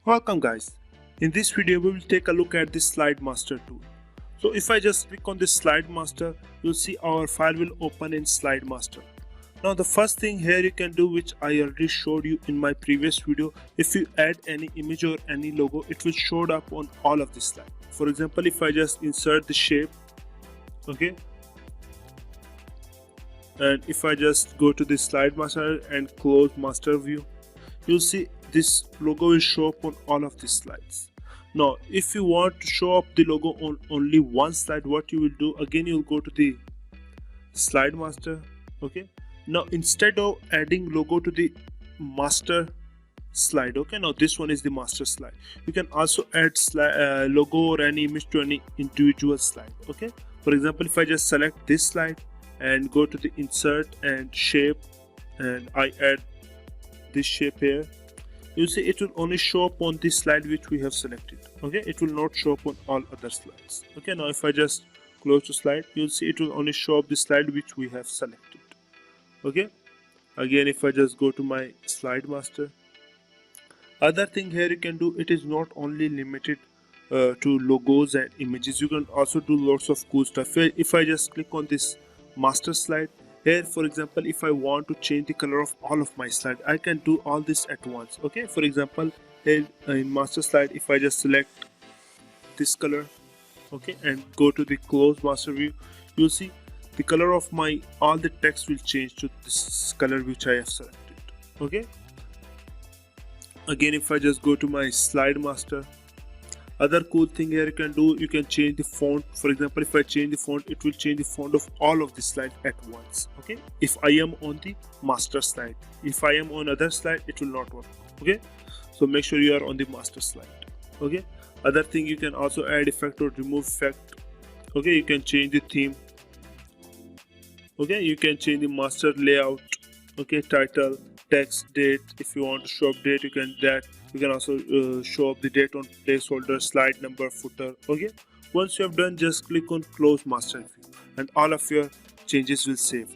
Welcome guys. In this video we will take a look at the slide master tool. So if I just click on this slide master, you'll see our file will open in slide master. Now the first thing here you can do, which I already showed you in my previous video, if you add any image or any logo, it will show up on all of the slide. For example, if I just insert the shape, okay, and if I just go to the slide master and close master view, you'll see this logo will show up on all of these slides. Now if you want to show up the logo on only one slide, what you will do, again you'll go to the slide master. Okay, now instead of adding logo to the master slide, okay, now this one is the master slide, you can also add logo or any image to any individual slide. Okay, for example, if I just select this slide and go to the insert and shape, and I add this shape here, you see it will only show up on this slide which we have selected. Okay, it will not show up on all other slides. Okay, now if I just close the slide, you'll see it will only show up the slide which we have selected. Okay, again if I just go to my slide master, other thing here you can do, it is not only limited to logos and images, you can also do lots of cool stuff. If I just click on this master slide here, for example, if I want to change the color of all of my slide, I can do all this at once. Okay, for example, here in master slide, if I just select this color, okay, and go to the close master view, you'll see the color of my all the text will change to this color which I have selected. Okay, again if I just go to my slide master, other cool thing here you can do, you can change the font. For example, if I change the font, it will change the font of all of the slide at once. Okay, if I am on the master slide, if I am on other slide, it will not work. Okay, so make sure you are on the master slide. Okay, other thing, you can also add effect or remove effect. Okay, you can change the theme. Okay, you can change the master layout. Okay, title, text, date. If you want to show up date, you can that. You can also show up the date on placeholder, slide number, footer. Okay, once you have done, just click on close master view and all of your changes will save.